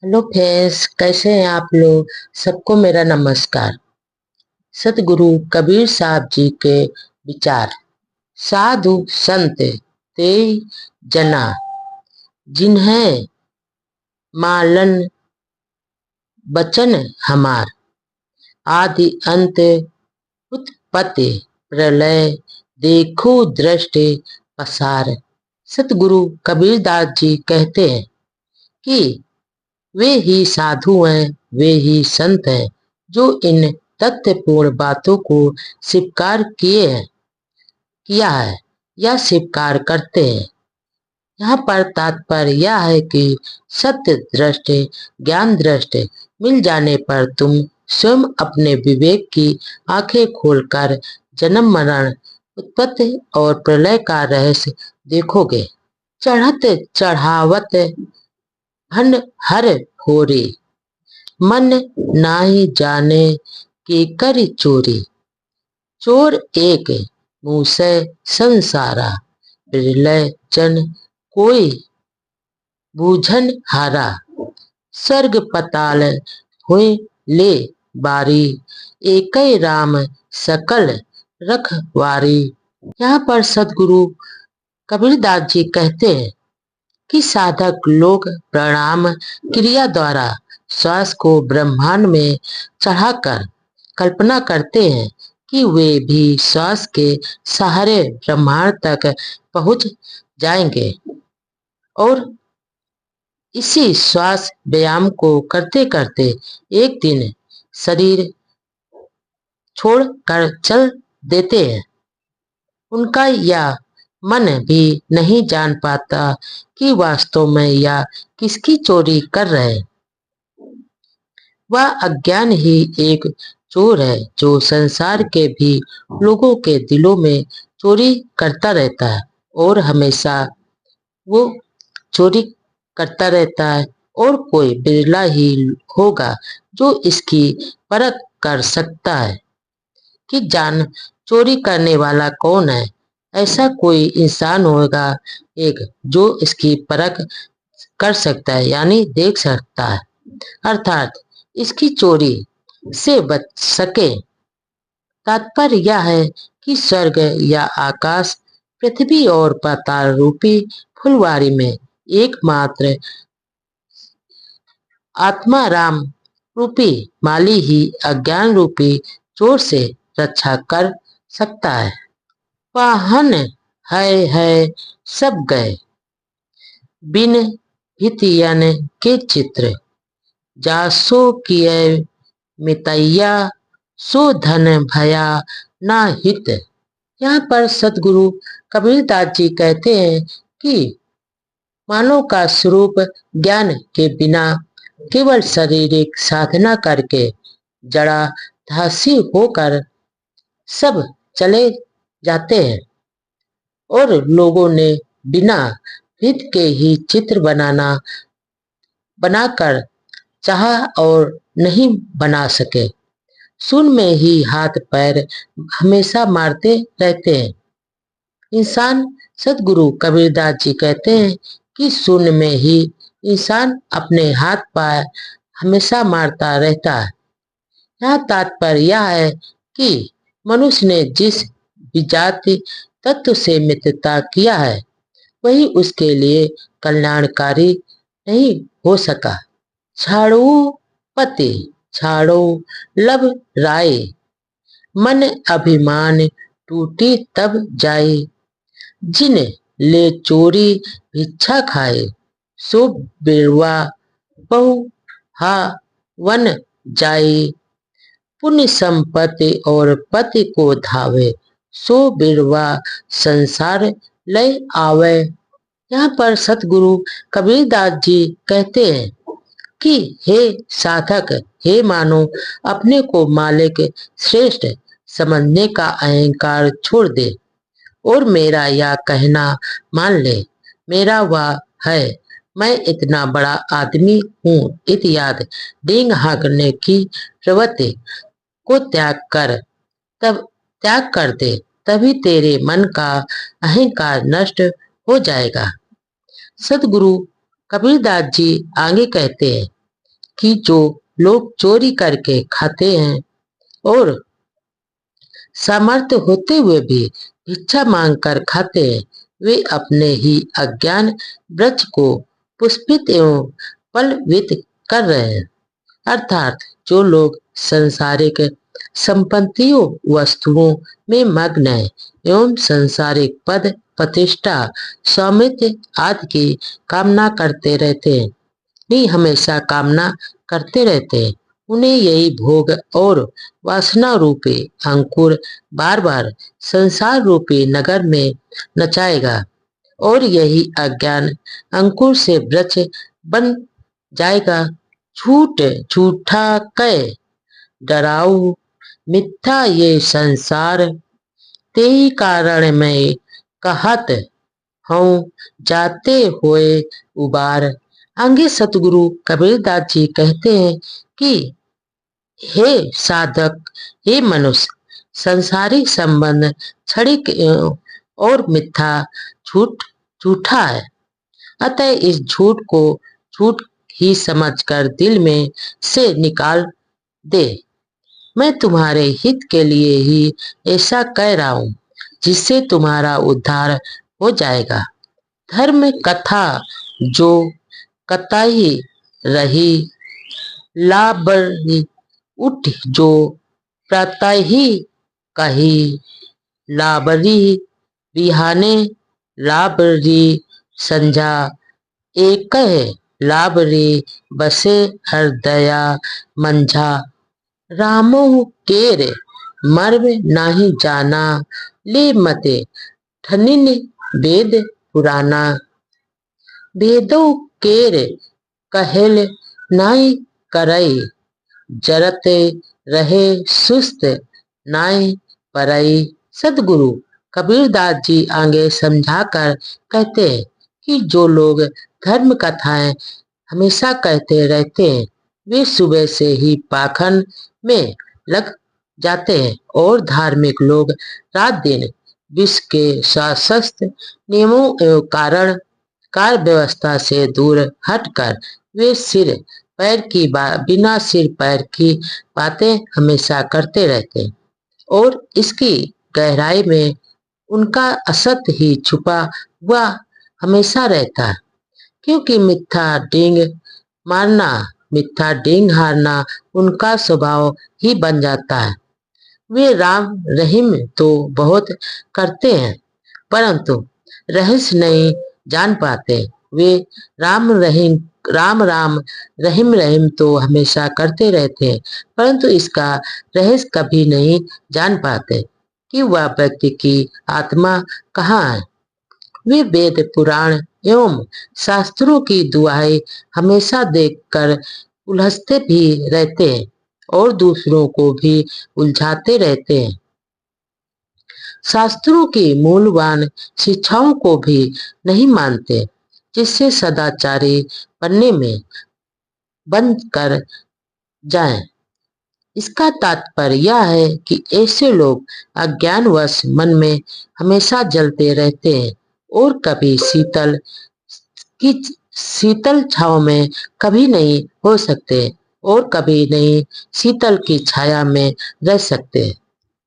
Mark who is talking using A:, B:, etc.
A: Hello friends, कैसे हैं आप लोग। सबको मेरा नमस्कार। सतगुरु कबीर साहब जी के विचार। साधु संत ते जना, जिन्हें मालन बचन हमार। आदि अंत उत्पत्ति प्रलय, देखो दृष्टि पसार। सतगुरु कबीरदास जी कहते हैं कि वे ही साधु हैं, वे ही संत हैं जो इन तथ्यपूर्ण बातों को स्वीकार किया है या स्वीकार करते हैं। यहाँ पर तात्पर्य यह है कि सत्य दृष्टि, ज्ञान दृष्टि मिल जाने पर तुम स्वयं अपने विवेक की आंखें खोलकर जन्म मरण, उत्पत्ति और प्रलय का रहस्य देखोगे। चढ़त चढ़ावत भन हर होरी, मन नाही जाने की करी चोरी। चोर एक मुँह से संसारा, बिरले जन कोई बूझन हारा। स्वर्ग पताल हुए ले बारी, एक राम सकल रखवारी। यहाँ पर सदगुरु कबीरदास जी कहते हैं कि साधक लोग प्रणाम क्रिया द्वारा श्वास को ब्रह्मांड में चढ़ाकर कल्पना करते हैं कि वे भी श्वास के सहारे ब्रह्मांड तक पहुंच जाएंगे और इसी श्वास व्यायाम को करते करते एक दिन शरीर छोड़ कर चल देते हैं। उनका यह मन भी नहीं जान पाता कि वास्तव में यह किसकी चोरी कर रहे। वह अज्ञान ही एक चोर है जो संसार के भी लोगों के दिलों में चोरी करता रहता है और हमेशा वो चोरी करता रहता है। और कोई बिरला ही होगा जो इसकी परख कर सकता है कि जान चोरी करने वाला कौन है। ऐसा कोई इंसान होगा एक जो इसकी परख कर सकता है, यानी देख सकता है, अर्थात इसकी चोरी से बच सके। तात्पर्य यह है कि स्वर्ग या आकाश, पृथ्वी और पाताल रूपी फुलवारी में एकमात्र आत्मा राम रूपी माली ही अज्ञान रूपी चोर से रक्षा कर सकता है। वाहन है सब गए, बिन हितियन के चित्र। जासो किए मितैया, सो धन भया ना हित। यहाँ पर सतगुरु कबीरदास जी कहते हैं कि मानव का स्वरूप ज्ञान के बिना केवल शारीरिक साधना करके जड़ा धासी होकर सब चले जाते हैं और लोगों ने बिना हित के ही चित्र बनाकर चाहा और नहीं बना सके। शून्य में ही हाथ पैर हमेशा मारते रहते हैं। इंसान, सतगुरु कबीरदास जी कहते हैं कि शून्य में ही इंसान अपने हाथ पैर हमेशा मारता रहता है। यहाँ तात्पर्य यह है कि मनुष्य ने जिस विजाति तत्व से मित्रता किया है वही उसके लिए कल्याणकारी नहीं हो सका। छाड़ो पति छाड़ो लब राय, मन अभिमान टूटी तब जाए। जिन ले चोरी भिक्षा खाए, सो बिरवा बहु हा वन जाए। पुण्य संपत्ति और पति को धावे, सो बिरवा संसार लय आवे। यहाँ पर सतगुरु कबीरदास जी कहते हैं कि हे साधक, हे मानो, अपने को मालिक श्रेष्ठ समझने का अहंकार छोड़ दे और मेरा यह कहना मान ले। मेरा वह है, मैं इतना बड़ा आदमी हूँ इत्यादि डींग हाँकने की प्रवृत्ति को त्याग कर दे, तभी तेरे मन का अहंकार नष्ट हो जाएगा। सतगुरु कबीरदास जी आगे कहते हैं कि जो लोग चोरी करके खाते हैं और सामर्थ्य होते हुए भी भिक्षा मांगकर खाते हैं, वे अपने ही अज्ञान वृक्ष को पुष्पित एवं फलवित कर रहे हैं। अर्थात जो लोग सांसारिक संपत्तियों वस्तुओं में मग्न है एवं सांसारिक पद प्रतिष्ठा स्वामित्व आदि की कामना करते रहते हैं, भी हमेशा कामना करते रहते हैं, उन्हें यही भोग और वासना रूपी अंकुर बार बार संसार रूपी नगर में नचाएगा और यही अज्ञान अंकुर से वृक्ष बन जाएगा। झूठ झूठा कह डराऊ मिथ्या ये संसार, तेही कारण मैं कहत हूँ जाते हुए उबार। आगे सतगुरु कबीरदास जी कहते हैं कि हे साधक, हे मनुष्य, संसारिक संबंध क्षणिक और मिथ्या झूठ झूठा है, अतः इस झूठ को झूठ ही समझकर दिल में से निकाल दे। मैं तुम्हारे हित के लिए ही ऐसा कह रहा हूँ, जिससे तुम्हारा उद्धार हो जाएगा। धर्म कथा जो कतई रही, लाबरी उठ जो प्रतहि कही, लाबरी बिहाने लाबरी संझा, एक लाबरी बसे हृदया मंझा। रामो केर मर्म नाही जाना, ले मते ठनिन वेद पुराना। वेदो केर कहल नाई करई, जरते रहे सुस्त नाई परई। सदगुरु कबीरदास जी आगे समझाकर कहते हैं कि जो लोग धर्म कथाएं हमेशा कहते रहते हैं, वे सुबह से ही पाखंड में लग जाते हैं और धार्मिक लोग रात दिन विश्व के शास्त्र नियमों एवं कारण कार्य व्यवस्था से दूर हटकर वे बिना सिर पैर की बातें हमेशा करते रहते हैं और इसकी गहराई में उनका असत्य ही छुपा हुआ हमेशा रहता है। क्योंकि मिथ्या डींग हारना उनका स्वभाव ही बन जाता है। वे राम रहीम तो बहुत करते हैं, परंतु रहस्य नहीं जान पाते। वे राम राम रहीम रहीम तो हमेशा करते रहते हैं, परंतु इसका रहस्य कभी नहीं जान पाते कि वह व्यक्ति की आत्मा कहाँ है। वे वेद पुराण एवं शास्त्रों की दुहाई हमेशा देखकर उलझते भी रहते हैं और दूसरों को भी उलझाते रहते हैं। शास्त्रों की मूल्यवान शिक्षाओं को भी नहीं मानते, जिससे सदाचारी बनने में बंद कर जाएं। इसका तात्पर्य यह है कि ऐसे लोग अज्ञानवश मन में हमेशा जलते रहते हैं और कभी शीतल छांव में कभी नहीं हो सकते और कभी नहीं शीतल की छाया में रह सकते।